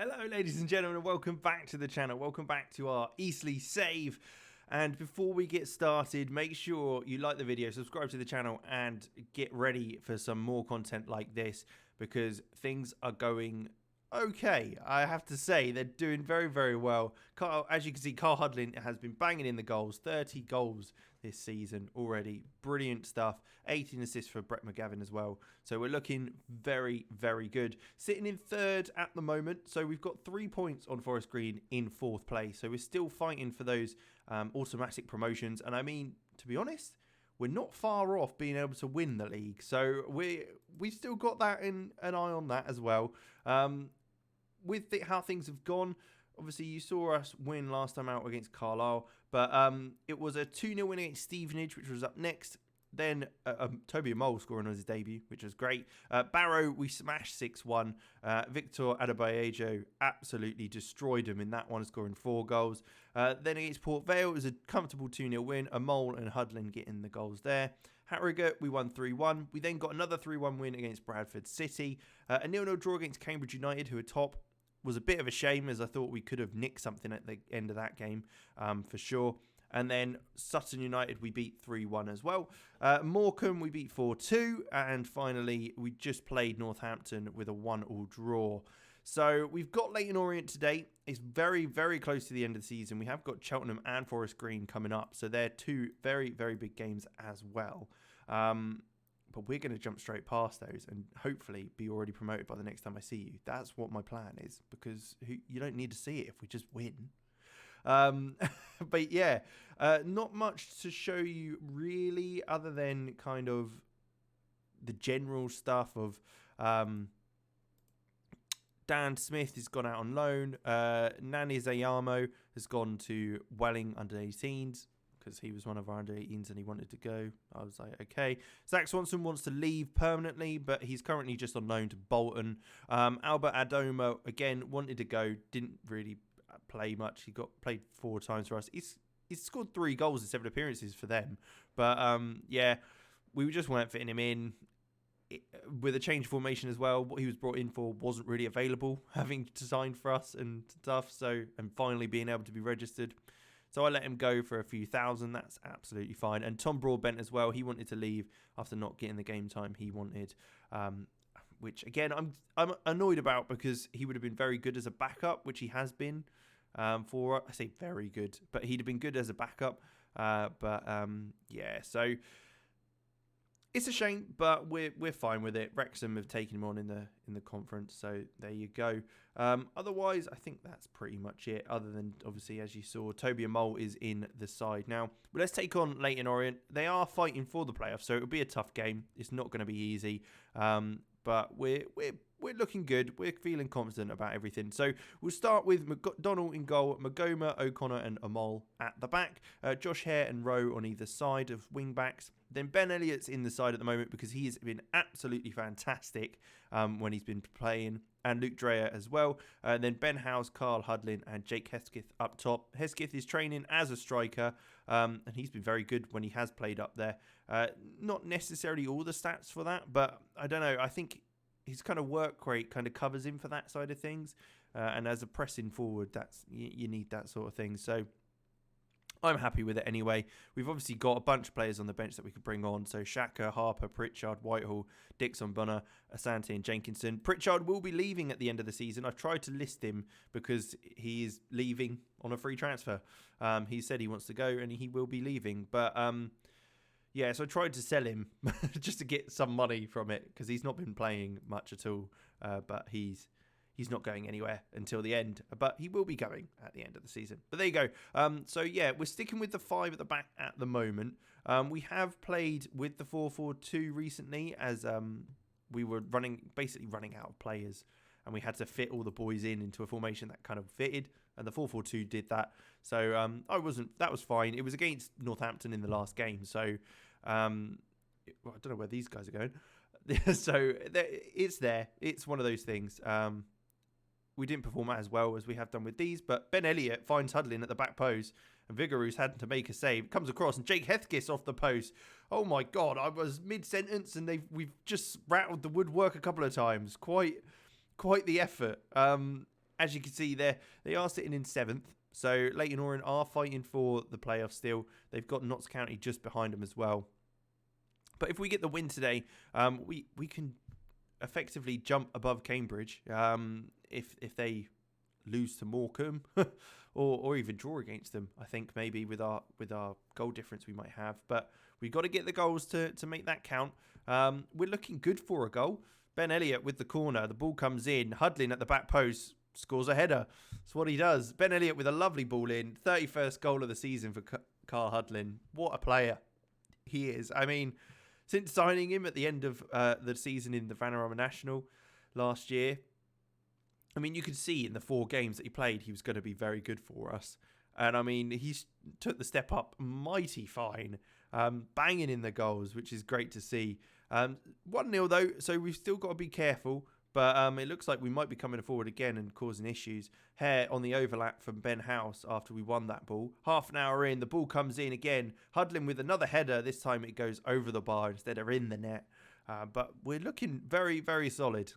Hello ladies and gentlemen, and welcome back to the channel. Welcome back to our Eastleigh save. And before we get started, make sure you like the video, subscribe to the channel, and get ready for some more content like this, because things are going okay. I have to say, they're doing very, very well. As you can see, Carl Hudlin has been banging in the goals. 30 goals this season already. Brilliant stuff. 18 assists for Brett McGavin as well. So we're looking very, very good. Sitting in third at the moment. So we've got 3 points on Forest Green in fourth place. So we're still fighting for those automatic promotions. And I mean, to be honest, we're not far off being able to win the league. So we still got that in an eye on that as well. With how things have gone, obviously you saw us win last time out against Carlisle, but it was a 2-0 win against Stevenage, which was up next. Then Toby Mole scoring on his debut, which was great. Barrow, we smashed 6-1. Victor Adebayejo absolutely destroyed him in that one, scoring 4 goals. Then against Port Vale, it was a comfortable 2-0 win. A Mole and Hudlin getting the goals there. Hatrick, we won 3-1. We then got another 3-1 win against Bradford City. A 0-0 draw against Cambridge United, who are top. Was a bit of a shame, as I thought we could have nicked something at the end of that game, for sure. And then Sutton United, we beat 3-1 as well. Morecambe, we beat 4-2. And finally, we just played Northampton with a 1-1 draw. So we've got Leyton Orient today. It's very, very close to the end of the season. We have got Cheltenham and Forest Green coming up. So they're two very, very big games as well. But we're going to jump straight past those and hopefully be already promoted by the next time I see you. That's what my plan is, because you don't need to see it if we just win. But yeah, not much to show you really, other than kind of the general stuff of Dan Smith has gone out on loan. Nani Zayamo has gone to Welling under 18s. Because he was one of our under 18s and he wanted to go. I was like, okay. Zach Swanson wants to leave permanently, but he's currently just on loan to Bolton. Albert Adoma, again, wanted to go. Didn't really play much. He played 4 times for us. He's scored 3 goals in 7 appearances for them. But, yeah, we just weren't fitting him in. With a change formation as well, what he was brought in for wasn't really available, having to sign for us and stuff. And finally being able to be registered. So I let him go for a few thousand. That's absolutely fine. And Tom Broadbent as well. He wanted to leave after not getting the game time he wanted, which again I'm annoyed about, because he would have been very good as a backup, which he has been for. I say very good, but he'd have been good as a backup. Yeah. So it's a shame, but we're fine with it. Wrexham have taken him on in the conference, so there you go. Otherwise, I think that's pretty much it. Other than, obviously, as you saw, Toby Mole is in the side now. But let's take on Leyton Orient. They are fighting for the playoffs, so it'll be a tough game. It's not going to be easy, but we're looking good. We're feeling confident about everything. So we'll start with McDonnell in goal, Magoma, O'Connor and Amol at the back. Josh Hare and Rowe on either side of wing backs. Then Ben Elliott's in the side at the moment, because he has been absolutely fantastic when he's been playing. And Luke Dreyer as well. Then Ben Howes, Carl Hudlin and Jake Hesketh up top. Hesketh is training as a striker, and he's been very good when he has played up there. Not necessarily all the stats for that, but I don't know. I think his kind of work rate kind of covers him for that side of things. And as a pressing forward, that's you need that sort of thing. So I'm happy with it anyway. We've obviously got a bunch of players on the bench that we could bring on. So Shaka, Harper, Pritchard, Whitehall, Dixon, Bunner, Asante and Jenkinson. Pritchard will be leaving at the end of the season. I've tried to list him because he is leaving on a free transfer. He said he wants to go and he will be leaving. But yeah, so I tried to sell him just to get some money from it, because he's not been playing much at all. But he's not going anywhere until the end, but he will be going at the end of the season. But there you go. So yeah, we're sticking with the 5 at the back at the moment. We have played with the 4-4-2 recently, as we were basically running out of players, and we had to fit all the boys into a formation that kind of fitted, and the 4-4-2 did that. So that was fine. It was against Northampton in the last game, so I don't know where these guys are going. So it's there. It's one of those things. We didn't perform as well as we have done with these, but Ben Elliott finds Hudlin at the back post, and Vigouroux had to make a save. Comes across, and Jake Hesketh off the post. Oh my God, I was mid-sentence, and we've just rattled the woodwork a couple of times. Quite the effort. as you can see there, they are sitting in 7th. So Leyton Orient are fighting for the playoffs still. They've got Notts County just behind them as well. But if we get the win today, we can effectively jump above Cambridge if they lose to Morecambe or even draw against them. I think maybe with our goal difference we might have. But we've got to get the goals to make that count. We're looking good for a goal. Ben Elliott with the corner. The ball comes in. Hudlin at the back post. Scores a header. That's what he does. Ben Elliott with a lovely ball in. 31st goal of the season for Carl Hudlin. What a player he is. I mean, since signing him at the end of the season in the Vanarama National last year, I mean, you could see in the 4 games that he played, he was going to be very good for us. And I mean, he's took the step up mighty fine, banging in the goals, which is great to see. 1-0 though, so we've still got to be careful. But it looks like we might be coming forward again and causing issues. Hare on the overlap from Ben House after we won that ball. Half an hour in, the ball comes in again. Hudlin with another header. This time it goes over the bar instead of in the net. But we're looking very, very solid.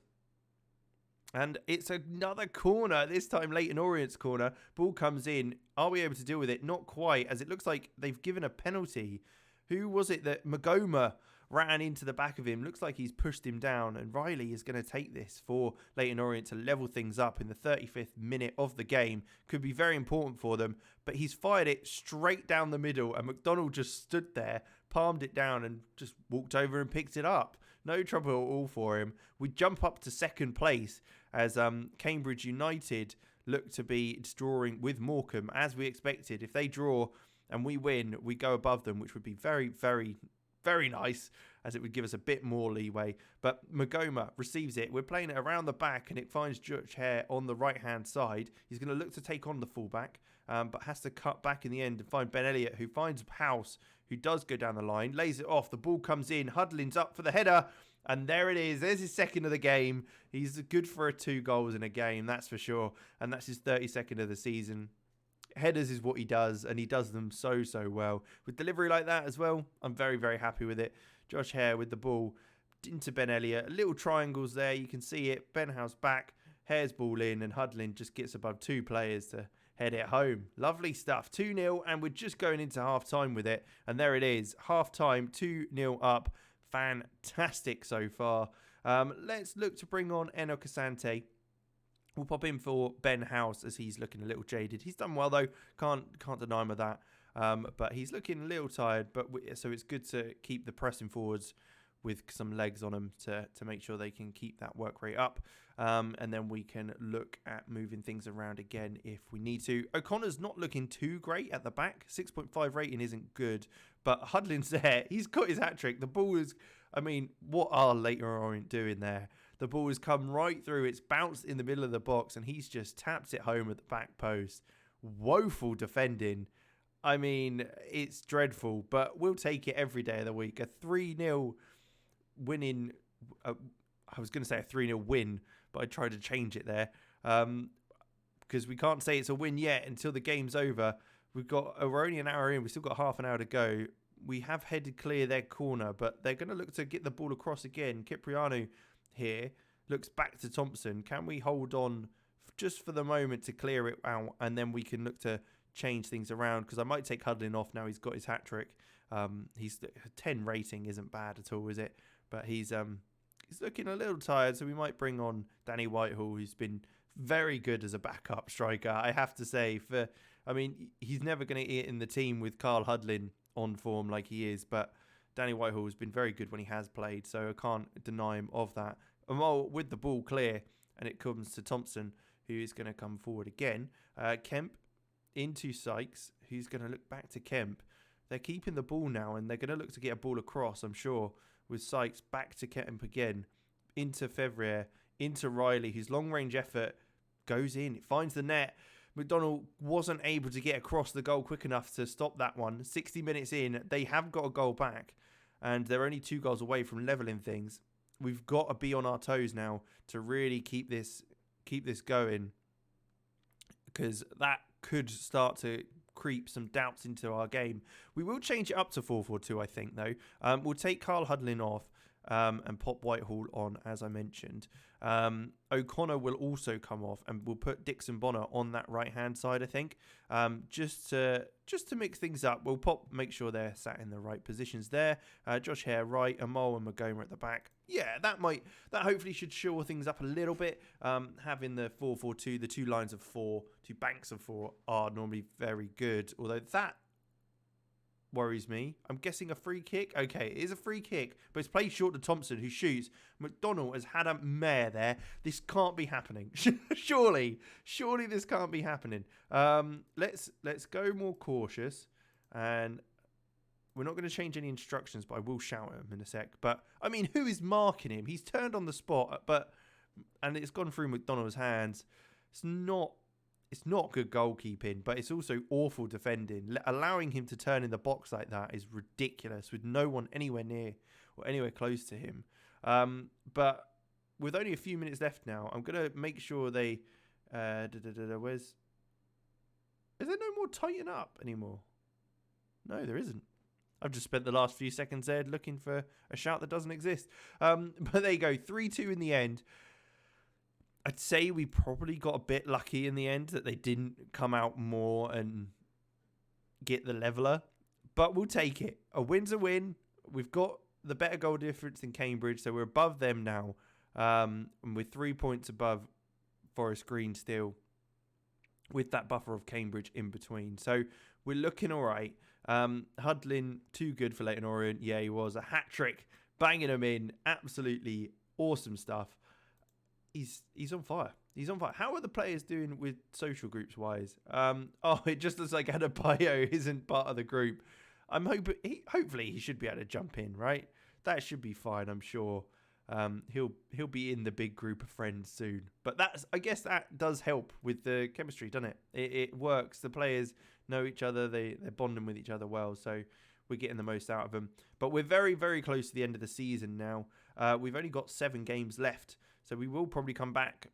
And it's another corner, this time Leyton Orient's corner. Ball comes in. Are we able to deal with it? Not quite, as it looks like they've given a penalty. Who was it that Magoma ran into the back of him? Looks like he's pushed him down, and Riley is going to take this for Leyton Orient to level things up in the 35th minute of the game. Could be very important for them, but he's fired it straight down the middle, and McDonald just stood there, palmed it down, and just walked over and picked it up. No trouble at all for him. We jump up to second place as Cambridge United look to be drawing with Morecambe, as we expected. If they draw and we win, we go above them, which would be very, very, very nice, as it would give us a bit more leeway. But Magoma receives it. We're playing it around the back, and it finds Judge Hare on the right-hand side. He's going to look to take on the fullback, but has to cut back in the end and find Ben Elliott, who finds House, who does go down the line, lays it off. The ball comes in. Hudlin's up for the header, and there it is. There's his second of the game. He's good for 2 goals in a game, that's for sure, and that's his 32nd of the season. Headers is what he does, and he does them so, so well. With delivery like that as well, I'm very, very happy with it. Josh Hare with the ball into Ben Elliott. Little triangles there, you can see it. Ben House back, Hare's ball in, and Hudlin just gets above 2 players to head it home. Lovely stuff. 2-0, and we're just going into half-time with it. And there it is. Half-time, 2-0 up. Fantastic so far. Let's look to bring on Enoch Asante. We'll pop in for Ben House as he's looking a little jaded. He's done well though. Can't deny him of that. But he's looking a little tired. So it's good to keep the pressing forwards with some legs on them to make sure they can keep that work rate up. And then we can look at moving things around again if we need to. O'Connor's not looking too great at the back. 6.5 rating isn't good. But Hudlin's there. He's got his hat-trick. The ball is... I mean, what are Leyton Orient doing there? The ball has come right through. It's bounced in the middle of the box, and he's just tapped it home at the back post. Woeful defending. I mean, it's dreadful, but we'll take it every day of the week. A 3-0 winning... I was going to say a 3-0 win, but I tried to change it there. Because we can't say it's a win yet until the game's over. We're only an hour in. We've still got half an hour to go. We have headed clear their corner, but they're going to look to get the ball across again. Kiprianu here looks back to Thompson. Can we hold on just for the moment to clear it out, and then we can look to change things around? Because I might take Hudlin off now. He's got his hat-trick. He's 10 rating isn't bad at all, is it? But he's looking a little tired, so we might bring on Danny Whitehall, who's been very good as a backup striker, I have to say. He's never going to get in the team with Carl Hudlin on form like he is, but Danny Whitehall has been very good when he has played, so I can't deny him of that. And with the ball clear, and it comes to Thompson, who is going to come forward again. Kemp into Sykes, who's going to look back to Kemp. They're keeping the ball now, and they're going to look to get a ball across, I'm sure, with Sykes back to Kemp again, into Fevrier, into Riley, whose long-range effort goes in. It finds the net. McDonald wasn't able to get across the goal quick enough to stop that one. 60 minutes in, they have got a goal back, and they're only 2 goals away from levelling things. We've got to be on our toes now to really keep this going, because that could start to creep some doubts into our game. We will change it up to 4-4-2, I think, though. We'll take Carl Hudlin off, and pop Whitehall on, as I mentioned. O'Connor will also come off, and we'll put Dixon Bonner on that right-hand side, I think, just to mix things up. We'll make sure they're sat in the right positions there. Josh Hare right, Amal and Magoma at the back. Yeah, that hopefully should shore things up a little bit. Having the 4-4-2, the two lines of four, two banks of four are normally very good, although that worries me. I'm guessing a free kick. Okay, it is a free kick, but it's played short to Thompson, who shoots. McDonnell has had a mare there. This can't be happening. Surely this can't be happening. Let's go more cautious, and we're not going to change any instructions, but I will shout at him in a sec. But I mean, who is marking him? He's turned on the spot, and it's gone through McDonnell's hands. It's not good goalkeeping, but it's also awful defending. Allowing him to turn in the box like that is ridiculous, with no one anywhere near or anywhere close to him. But with only a few minutes left now, I'm going to make sure they... Is there no more tighten up anymore? No, there isn't. I've just spent the last few seconds there looking for a shout that doesn't exist. But there you go, 3-2 in the end. I'd say we probably got a bit lucky in the end that they didn't come out more and get the leveller. But we'll take it. A win's a win. We've got the better goal difference than Cambridge, so we're above them now. And we're 3 points above Forest Green still, with that buffer of Cambridge in between. So we're looking all right. Hudlin, too good for Leyton Orient. Yeah, he was. A hat-trick, banging them in. Absolutely awesome stuff. He's on fire. He's on fire. How are the players doing with social groups wise? It just looks like Adebayo isn't part of the group. I'm hoping hopefully he should be able to jump in, right? That should be fine, I'm sure. He'll be in the big group of friends soon. But I guess that does help with the chemistry, doesn't it? It works. The players know each other. They're bonding with each other well. So we're getting the most out of them. But we're very, very close to the end of the season now. We've only got 7 games left. So we will probably come back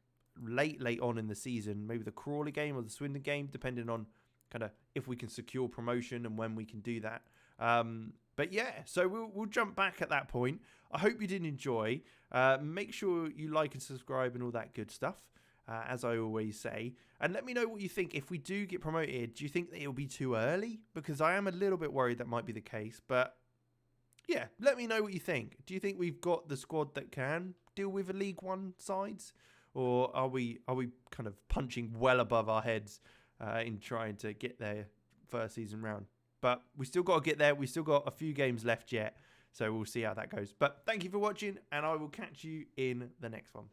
late on in the season. Maybe the Crawley game or the Swindon game, depending on kind of if we can secure promotion and when we can do that. But yeah, so we'll jump back at that point. I hope you did enjoy. Make sure you like and subscribe and all that good stuff, as I always say. And let me know what you think. If we do get promoted, do you think that it'll be too early? Because I am a little bit worried that might be the case. But yeah, let me know what you think. Do you think we've got the squad that can deal with a League One sides? Or are we kind of punching well above our heads in trying to get there first season round? But we still got to get there. We still got a few games left yet. So we'll see how that goes. But thank you for watching, and I will catch you in the next one.